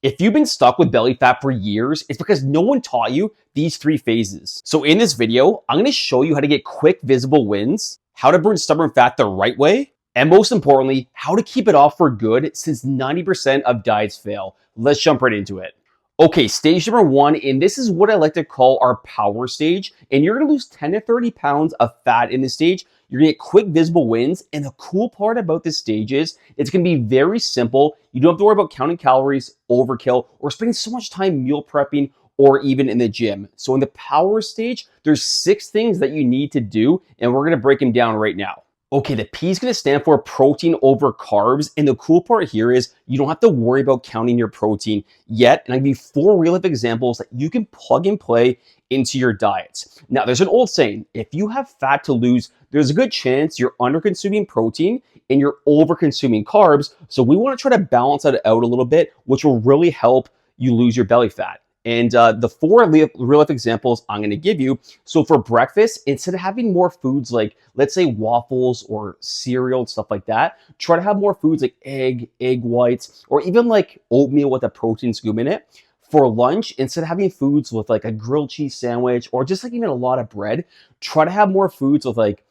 If you've been stuck with belly fat for years, it's because no one taught you these 3 phases. So in this video, I'm gonna show you how to get quick visible wins, how to burn stubborn fat the right way, and most importantly, how to keep it off for good since 90% of diets fail. Let's jump right into it. Okay, stage number 1, and this is what I like to call our power stage. And you're gonna lose 10 to 30 pounds of fat in this stage. You're gonna get quick visible wins. And the cool part about this stage is it's gonna be very simple. You don't have to worry about counting calories, overkill, or spending so much time meal prepping or even in the gym. So in the power stage, there's 6 things that you need to do, and we're gonna break them down right now. Okay, the P is going to stand for protein over carbs. And the cool part here is you don't have to worry about counting your protein yet. And I'll give you 4 real life examples that you can plug and play into your diets. Now, there's an old saying, if you have fat to lose, there's a good chance you're under consuming protein and you're over consuming carbs. So we want to try to balance that out a little bit, which will really help you lose your belly fat. And the 4 real life examples I'm going to give you. So for breakfast, instead of having more foods like, let's say, waffles or cereal, stuff like that, try to have more foods like egg whites, or even like oatmeal with a protein scoop in it. For lunch, instead of having foods with like a grilled cheese sandwich or just like even a lot of bread, try to have more foods with like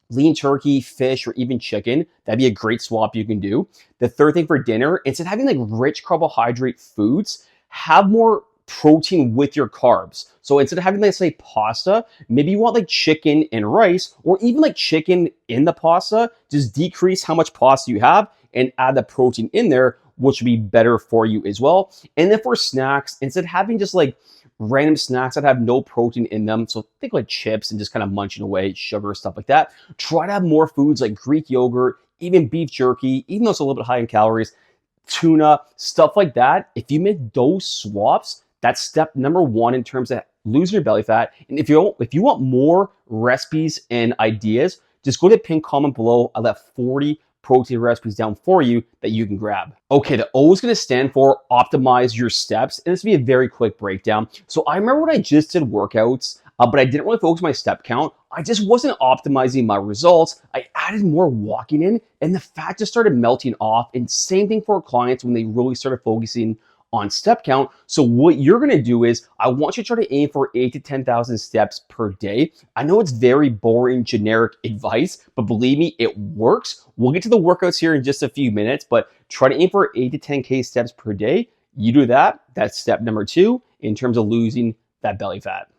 lean turkey, fish, or even chicken. That'd be a great swap you can do. The third thing for dinner, instead of having like rich carbohydrate foods, have more protein with your carbs. So instead of having, let's say, pasta, maybe you want like chicken and rice, or even like chicken in the pasta. Just decrease how much pasta you have and add the protein in there, which would be better for you as well. And then for snacks, instead of having just like random snacks that have no protein in them, so think like chips and just kind of munching away sugar, stuff like that, try to have more foods like Greek yogurt, even beef jerky, even though it's a little bit high in calories, tuna, stuff like that. If you make those swaps, that's step number 1 in terms of losing your belly fat. And if you want more recipes and ideas, just go to the pinned comment below. I left 40 protein recipes down for you that you can grab. Okay, the O is going to stand for optimize your steps. And this will be a very quick breakdown. So I remember when I just did workouts, but I didn't really focus on my step count. I just wasn't optimizing my results. I added more walking in and the fat just started melting off. And same thing for clients when they really started focusing on step count. So what you're gonna do is I want you to try to aim for 8 to 10,000 steps per day. I know it's very boring, generic advice, but believe me, it works. We'll get to the workouts here in just a few minutes, but try to aim for 8 to 10K steps per day. You do that, that's step number 2 in terms of losing that belly fat.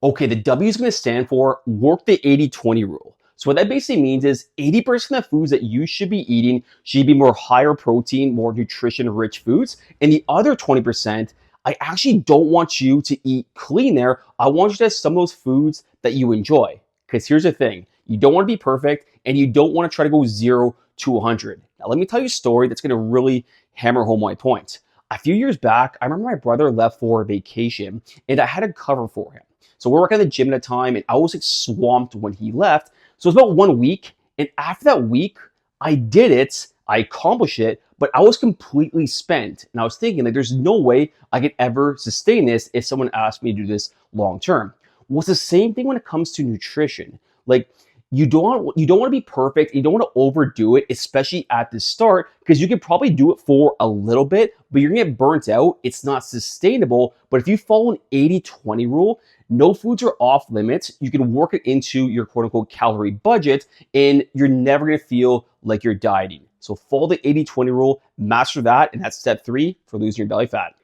Okay, the W is gonna stand for work the 80-20 rule. So what that basically means is 80% of foods that you should be eating should be more higher protein, more nutrition-rich foods. And the other 20%, I actually don't want you to eat clean there. I want you to have some of those foods that you enjoy. Because here's the thing, you don't want to be perfect and you don't want to try to go 0 to 100. Now let me tell you a story that's going to really hammer home my point. A few years back, I remember my brother left for vacation and I had to cover for him. So we're working at the gym at a time and I was like swamped when he left. So it was about 1 week. And after that week, I did it, I accomplished it, but I was completely spent. And I was thinking like, there's no way I could ever sustain this if someone asked me to do this long term. Well, it's the same thing when it comes to nutrition. Like you don't want to be perfect. You don't want to overdo it, especially at the start, because you could probably do it for a little bit, but you're gonna get burnt out. It's not sustainable. But if you follow an 80-20 rule, no foods are off limits. You can work it into your quote unquote calorie budget and you're never gonna feel like you're dieting. So follow the 80-20 rule, master that, and that's step 3 for losing your belly fat.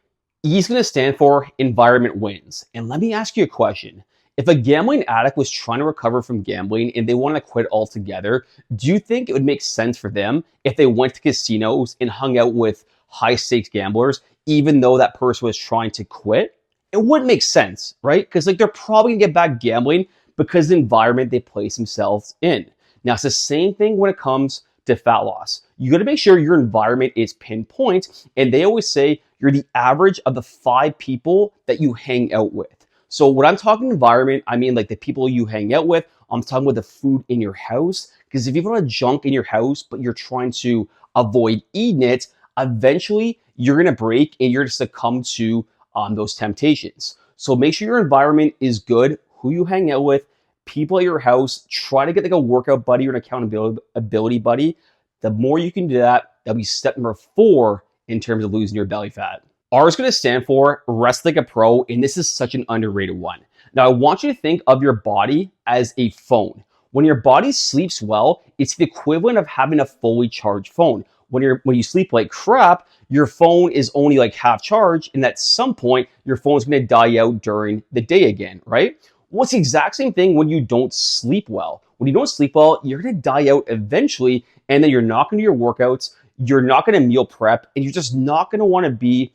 E is gonna stand for environment wins. And let me ask you a question. If a gambling addict was trying to recover from gambling and they want to quit altogether, do you think it would make sense for them if they went to casinos and hung out with high stakes gamblers, even though that person was trying to quit? It wouldn't make sense, right? Because like they're probably gonna get back gambling because the environment they place themselves in. Now it's the same thing when it comes to fat loss. You gotta make sure your environment is pinpoint, and they always say you're the average of the 5 people that you hang out with. So when I'm talking environment, I mean like the people you hang out with. I'm talking about the food in your house. Because if you have a lot of junk in your house, but you're trying to avoid eating it, eventually you're gonna break and you're gonna succumb to those temptations. So make sure your environment is good, who you hang out with, people at your house. Try to get like a workout buddy or an accountability buddy. The more you can do that, that'll be step number 4 in terms of losing your belly fat. R is going to stand for rest like a pro, and this is such an underrated one. Now, I want you to think of your body as a phone. When your body sleeps well, it's the equivalent of having a fully charged phone. When you sleep like crap, your phone is only like half charged, and at some point, your phone is going to die out during the day again, right? Well, it's the exact same thing when you don't sleep well. When you don't sleep well, you're going to die out eventually, and then you're not going to do your workouts, you're not going to meal prep, and you're just not going to want to be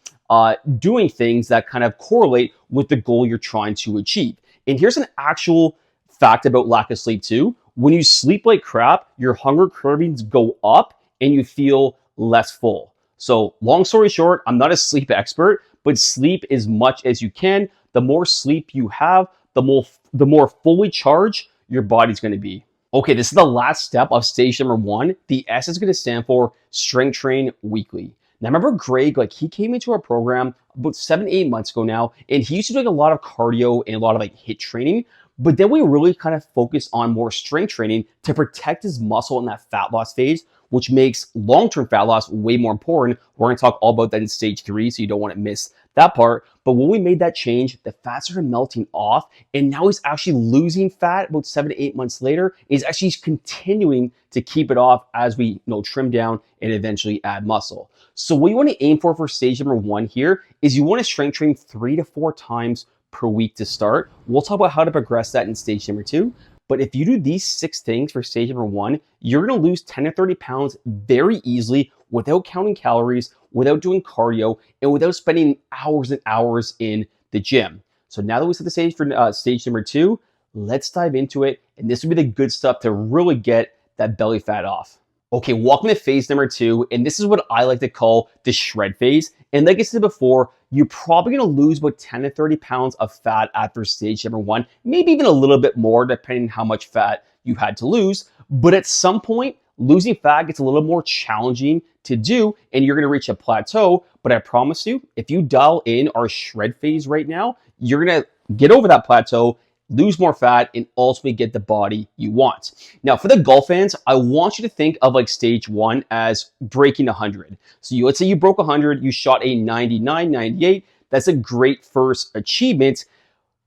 doing things that kind of correlate with the goal you're trying to achieve. And here's an actual fact about lack of sleep too. When you sleep like crap, your hunger cravings go up and you feel less full. So long story short, I'm not a sleep expert, but sleep as much as you can. The more sleep you have, the more fully charged your body's going to be. Okay, this is the last step of stage number 1. The S is going to stand for strength train weekly. Now, remember Greg, like he came into our program about 7-8 months ago now, and he used to do like a lot of cardio and a lot of like HIIT training. But then we really kind of focused on more strength training to protect his muscle in that fat loss phase, which makes long-term fat loss way more important. We're going to talk all about that in stage 3, so you don't want to miss that part. But when we made that change, the fat started melting off, and now he's actually losing fat about 7 to 8 months later. He's actually continuing to keep it off as we trim down and eventually add muscle. So what you want to aim for stage number 1 here is you want to strength train 3 to 4 times per week to start. We'll talk about how to progress that in stage number 2. But if you do these 6 things for stage number 1, you're going to lose 10 to 30 pounds very easily without counting calories, without doing cardio, and without spending hours and hours in the gym. So now that we set the stage for stage number 2, let's dive into it. And this would be the good stuff to really get that belly fat off. Okay, welcome to phase number 2, and this is what I like to call the S.H.R.E.D phase. And like I said before, you're probably gonna lose about 10 to 30 pounds of fat after stage number 1, maybe even a little bit more depending on how much fat you had to lose. But at some point, losing fat gets a little more challenging to do, and you're gonna reach a plateau. But I promise you, if you dial in our S.H.R.E.D phase right now, you're gonna get over that plateau, lose more fat, and ultimately get the body you want. Now, for the golf fans, I want you to think of like stage 1 as breaking 100. So let's say you broke 100, you shot a 99, 98. That's a great first achievement.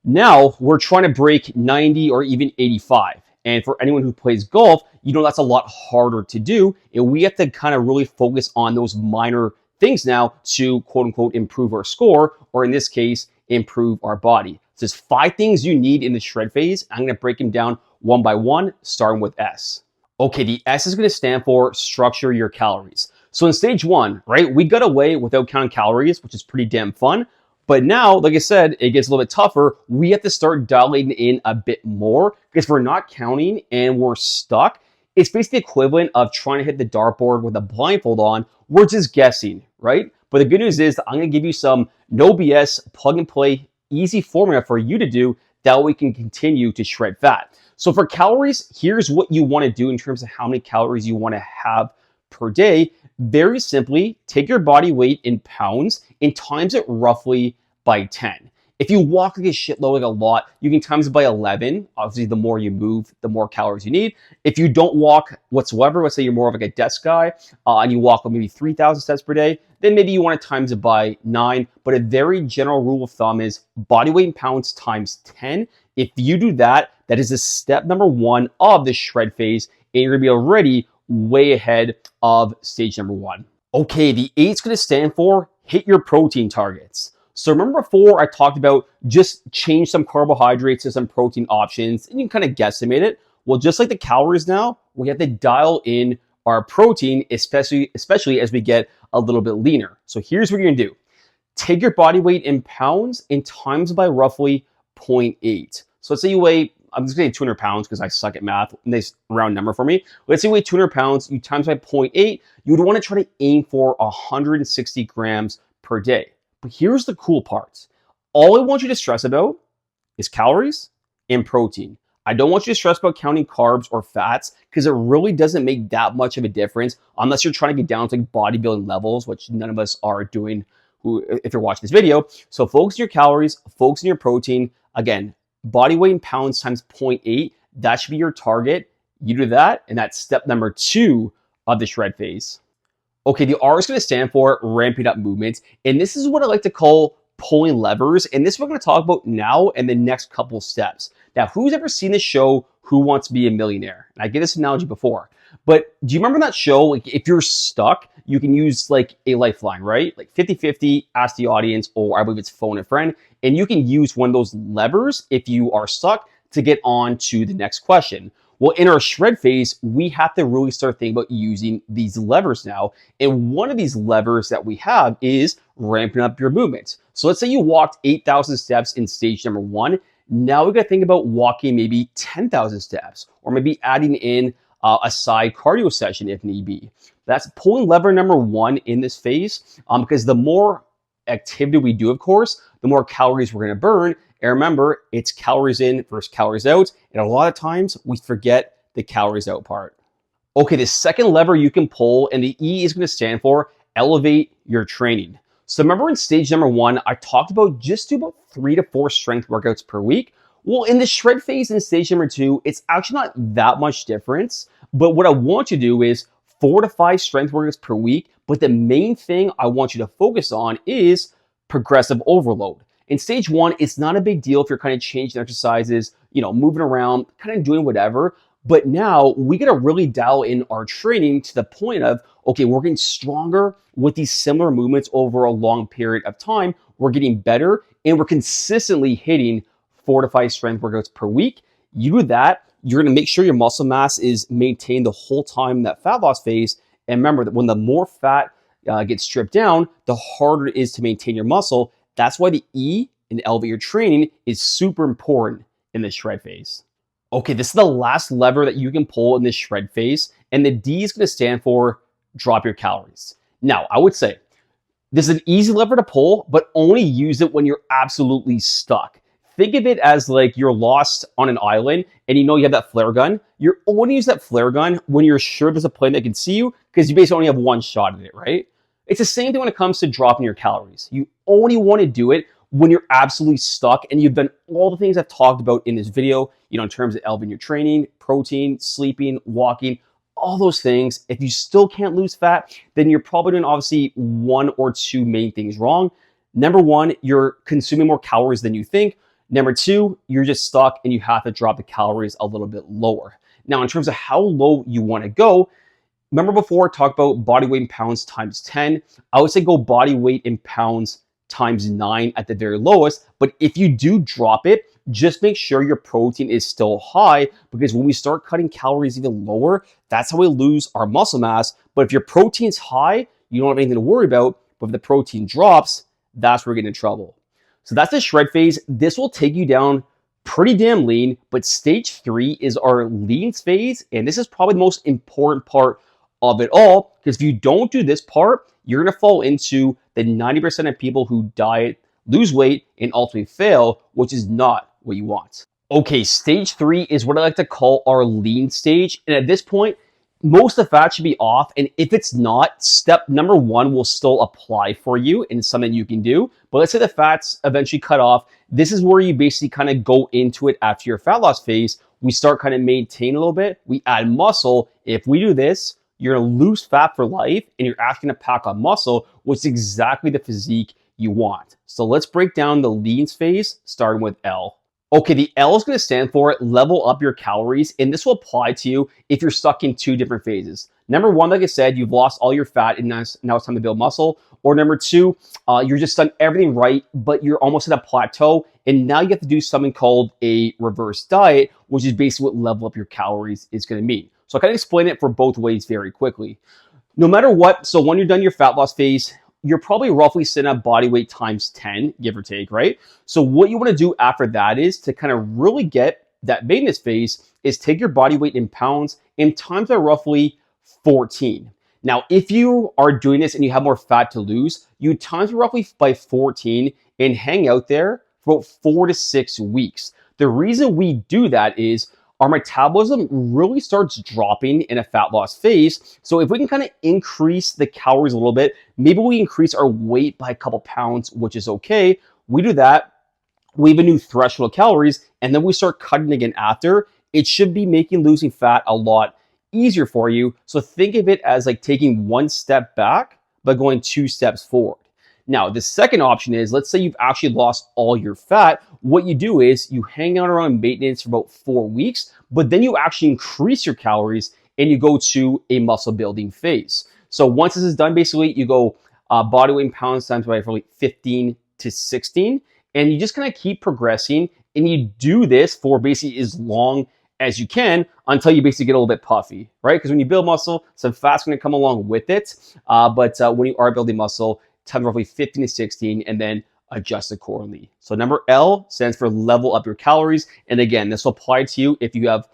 Now we're trying to break 90 or even 85. And for anyone who plays golf, that's a lot harder to do. And we have to kind of really focus on those minor things now to quote unquote improve our score, or in this case, improve our body. So there's 5 things you need in the S.H.R.E.D phase. I'm going to break them down one by one, starting with S. Okay, the S is going to stand for structure your calories. So in stage 1, right, we got away without counting calories, which is pretty damn fun. But now, like I said, it gets a little bit tougher. We have to start dialing in a bit more because if we're not counting and we're stuck, it's basically the equivalent of trying to hit the dartboard with a blindfold on. We're just guessing, right? But the good news is that I'm going to give you some no BS, plug and play, easy formula for you to do that we can continue to shred fat. So for calories, here's what you want to do in terms of how many calories you want to have per day. Very simply, take your body weight in pounds and times it roughly by 10. If you walk like a shitload, like a lot, you can times it by 11. Obviously, the more you move, the more calories you need. If you don't walk whatsoever, let's say you're more of like a desk guy, and you walk maybe 3,000 steps per day, then maybe you want to times it by 9. But a very general rule of thumb is body weight in pounds times 10. If you do that, that is the step number 1 of the S.H.R.E.D phase, and you're going to be already way ahead of stage number 1. Okay, the 8 is going to stand for hit your protein targets. So remember before I talked about just change some carbohydrates to some protein options and you can kind of guesstimate it. Well, just like the calories now, we have to dial in our protein, especially as we get a little bit leaner. So here's what you're gonna do. Take your body weight in pounds and times by roughly 0.8. So let's say you weigh, I'm just gonna say 200 pounds because I suck at math, nice round number for me. Let's say you weigh 200 pounds, you times by 0.8, you would wanna try to aim for 160 grams per day. But here's the cool part. All I want you to stress about is calories and protein. I don't want you to stress about counting carbs or fats because it really doesn't make that much of a difference unless you're trying to get down to like bodybuilding levels, which none of us are doing if you're watching this video. So focus on your calories, focus on your protein. Again, body weight in pounds times 0.8. That should be your target. You do that, and that's step number 2 of the S.H.R.E.D phase. Okay, the R is going to stand for ramping up movements, and this is what I like to call pulling levers, and this we're going to talk about now and the next couple steps. Now, who's ever seen the show Who Wants to Be a Millionaire? And I gave this analogy before, but do you remember that show? Like, if you're stuck, you can use like a lifeline, right? Like 50-50, ask the audience, or I believe it's phone a friend, and you can use one of those levers if you are stuck to get on to the next question. Well, in our S.H.R.E.D phase, we have to really start thinking about using these levers now. And one of these levers that we have is ramping up your movements. So let's say you walked 8,000 steps in stage number 1. Now we got to think about walking maybe 10,000 steps, or maybe adding in a side cardio session if need be. That's pulling lever number 1 in this phase, because the more activity we do, of course, the more calories we're going to burn. And remember, it's calories in versus calories out. And a lot of times we forget the calories out part. Okay, the second lever you can pull, and the E is going to stand for elevate your training. So remember in stage number 1, I talked about just do about 3 to 4 strength workouts per week. Well, in the S.H.R.E.D phase in stage number 2, it's actually not that much difference. But what I want you to do is 4 to 5 strength workouts per week. But the main thing I want you to focus on is progressive overload. In stage 1, it's not a big deal if you're kind of changing exercises, moving around, kind of doing whatever. But now we got to really dial in our training to the point of, okay, we're getting stronger with these similar movements over a long period of time. We're getting better, and we're consistently hitting 4 to 5 strength workouts per week. You do that, you're going to make sure your muscle mass is maintained the whole time in that fat loss phase. And remember that when the more fat gets stripped down, the harder it is to maintain your muscle. That's why the E in elevate your training is super important in the S.H.R.E.D phase. Okay, this is the last lever that you can pull in the S.H.R.E.D phase, and the D is going to stand for drop your calories. Now, I would say this is an easy lever to pull, but only use it when you're absolutely stuck. Think of it as like you're lost on an island and you have that flare gun. You're only use that flare gun when you're sure there's a plane that can see you, because you basically only have one shot at it, right? It's the same thing when it comes to dropping your calories. You only want to do it when you're absolutely stuck and you've done all the things I've talked about in this video, in terms of elevating your training, protein, sleeping, walking, all those things. If you still can't lose fat, then you're probably doing obviously 1 or 2 main things wrong. Number 1, you're consuming more calories than you think. Number 2, you're just stuck and you have to drop the calories a little bit lower. Now, in terms of how low you want to go, remember before I talked about body weight in pounds times 10, I would say go body weight in pounds times 9 at the very lowest. But if you do drop it, just make sure your protein is still high, because when we start cutting calories even lower, that's how we lose our muscle mass. But if your protein's high, you don't have anything to worry about. But if the protein drops, that's where we get in trouble. So that's the S.H.R.E.D phase. This will take you down pretty damn lean, but stage 3 is our L.E.A.N.S phase. And this is probably the most important part of it all, because if you don't do this part, you're going to fall into the 90% of people who diet, lose weight, and ultimately fail, which is not what you want. Okay, stage 3 is what I like to call our lean stage. And at this point, most of the fat should be off. And if it's not, step number 1 will still apply for you and it's something you can do. But let's say the fat's eventually cut off. This is where you basically kind of go into it after your fat loss phase. We start kind of maintaining a little bit. We add muscle. If we do this, you're going to lose fat for life and you're actually going to pack on muscle, which is exactly the physique you want. So let's break down the L.E.A.N.S phase, starting with L. Okay, the L is going to stand for level up your calories, and this will apply to you if you're stuck in 2 different phases. Number 1, like I said, you've lost all your fat and now it's time to build muscle. Or number 2, you're just done everything right, but you're almost at a plateau, and now you have to do something called a reverse diet, which is basically what level up your calories is going to mean. So I can explain it for both ways very quickly. No matter what, so when you're done your fat loss phase, you're probably roughly sitting at body weight times 10, give or take, right? So what you want to do after that is to kind of really get that maintenance phase is take your body weight in pounds and times by roughly 14. Now, if you are doing this and you have more fat to lose, you times roughly by 14 and hang out there for about 4 to 6 weeks. The reason we do that is our metabolism really starts dropping in a fat loss phase. So if we can kind of increase the calories a little bit, maybe we increase our weight by a couple pounds, which is okay. We do that, we have a new threshold of calories, and then we start cutting again after. It should be making losing fat a lot easier for you. So think of it as like taking one step back, but going 2 steps forward. Now, the second option is, let's say you've actually lost all your fat. What you do is you hang out around maintenance for about 4 weeks, but then you actually increase your calories and you go to a muscle building phase. So once this is done, basically you go body weight in pounds times by probably 15 to 16, and you just kind of keep progressing, and you do this for basically as long as you can until you basically get a little bit puffy, right? Because when you build muscle, some fat's going to come along with it, but when you are building muscle, time roughly 15 to 16, and then adjust accordingly. So number L stands for level up your calories, and again, this will apply to you if you have,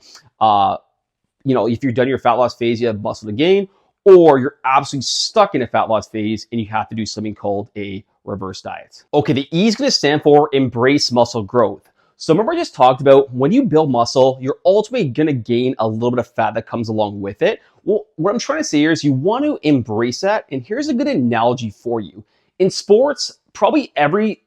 if you're done your fat loss phase, you have muscle to gain, or you're absolutely stuck in a fat loss phase and you have to do something called a reverse diet. Okay, the E is going to stand for embrace muscle growth. So remember I just talked about when you build muscle, you're ultimately going to gain a little bit of fat that comes along with it. Well, what I'm trying to say here is you want to embrace that. And here's a good analogy for you. In sports, probably every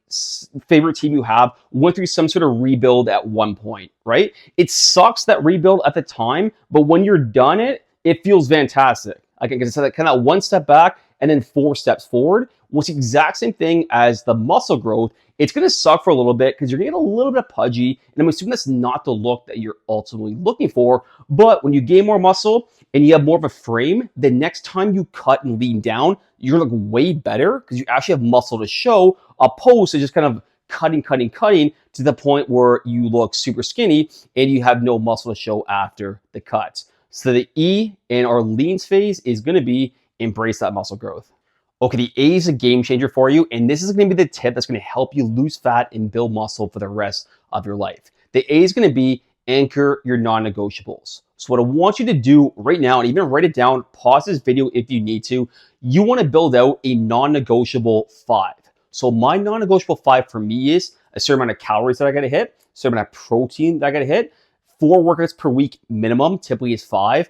favorite team you have went through some sort of rebuild at one point, right? It sucks that rebuild at the time, but when you're done it feels fantastic. Again, because it's like kind of 1 step back and then 4 steps forward. Well, it's the exact same thing as the muscle growth. It's going to suck for a little bit because you're going to get a little bit pudgy, and I'm assuming that's not the look that you're ultimately looking for. But when you gain more muscle and you have more of a frame, the next time you cut and lean down, you're going to look way better because you actually have muscle to show, opposed to just kind of cutting to the point where you look super skinny and you have no muscle to show after the cuts. So the E in our L.E.A.N.S phase is going to be embrace that muscle growth. Okay, the A is a game changer for you, and this is going to be the tip that's going to help you lose fat and build muscle for the rest of your life. The A is going to be anchor your non-negotiables. So what I want you to do right now, and even write it down, pause this video if you need to, you want to build out a non-negotiable 5. So my non-negotiable 5 for me is a certain amount of calories that I got to hit, a certain amount of protein that I got to hit, 4 workouts per week minimum, typically is 5,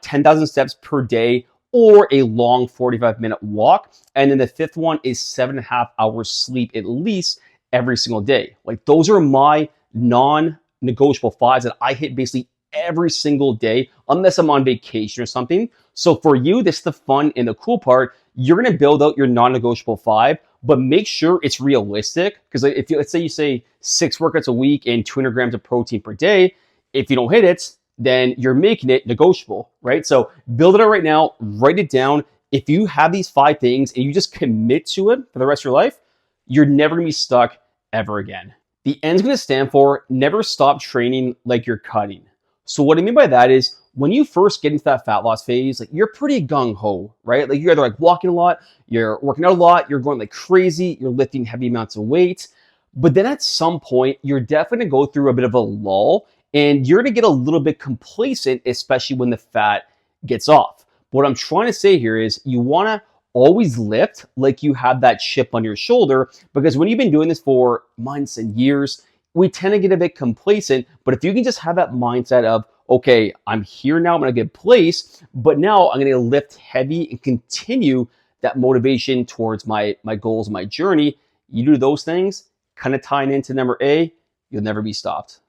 10,000 steps per day, or a long 45-minute walk. And then the 5th one is 7.5 hours sleep at least every single day. Like those are my non-negotiable 5s that I hit basically every single day, unless I'm on vacation or something. So for you, this is the fun and the cool part. You're going to build out your non-negotiable 5, but make sure it's realistic. Because if you, let's say you say 6 workouts a week and 200 grams of protein per day, if you don't hit it, then you're making it negotiable, right? So build it out right now, write it down. If you have these 5 things and you just commit to it for the rest of your life, you're never gonna be stuck ever again. The N is gonna stand for never stop training like you're cutting. So what I mean by that is when you first get into that fat loss phase, like you're pretty gung-ho, right? Like you're either like walking a lot, you're working out a lot, you're going like crazy, you're lifting heavy amounts of weight. But then at some point, you're definitely gonna go through a bit of a lull, and you're gonna get a little bit complacent, especially when the fat gets off. But what I'm trying to say here is you wanna always lift like you have that chip on your shoulder, because when you've been doing this for months and years, we tend to get a bit complacent. But if you can just have that mindset of, okay, I'm here now, I'm gonna get placed, but now I'm gonna lift heavy and continue that motivation towards my goals, my journey. You do those things, kind of tying into number A, you'll never be stopped.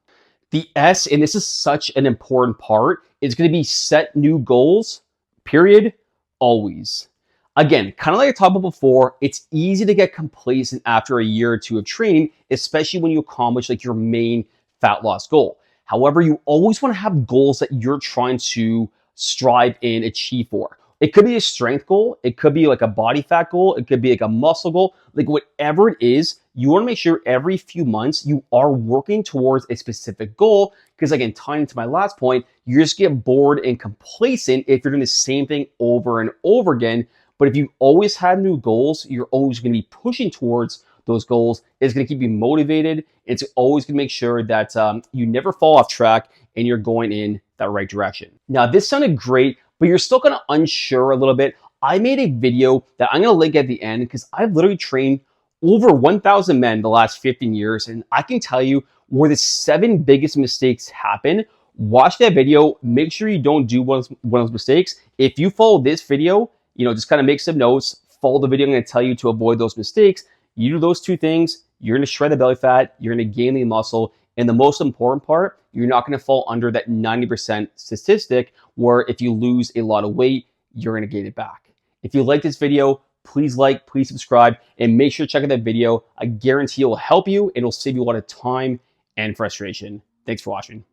The S, and this is such an important part, is going to be set new goals, period, always. Again, kind of like I talked about before, it's easy to get complacent after a year or 2 of training, especially when you accomplish like your main fat loss goal. However, you always want to have goals that you're trying to strive and achieve for. It could be a strength goal, it could be like a body fat goal, it could be like a muscle goal, like whatever it is, you want to make sure every few months you are working towards a specific goal. Because again, tying into my last point, you just get bored and complacent if you're doing the same thing over and over again. But if you always have new goals, you're always going to be pushing towards those goals. It's going to keep you motivated. It's always going to make sure that you never fall off track and you're going in that right direction. Now, this sounded great, but you're still kind of unsure a little bit. I made a video that I'm going to link at the end because I've literally trained over 1,000 men the last 15 years. And I can tell you where the 7 biggest mistakes happen. Watch that video. Make sure you don't do one of those mistakes. If you follow this video, just kind of make some notes, follow the video I'm going to tell you to avoid those mistakes. You do those 2 things, you're going to shred the belly fat, you're going to gain the muscle, And the most important part, you're not going to fall under that 90% statistic where if you lose a lot of weight, you're going to gain it back. If you like this video, please like, please subscribe, and make sure to check out that video. I guarantee it will help you. It'll save you a lot of time and frustration. Thanks for watching.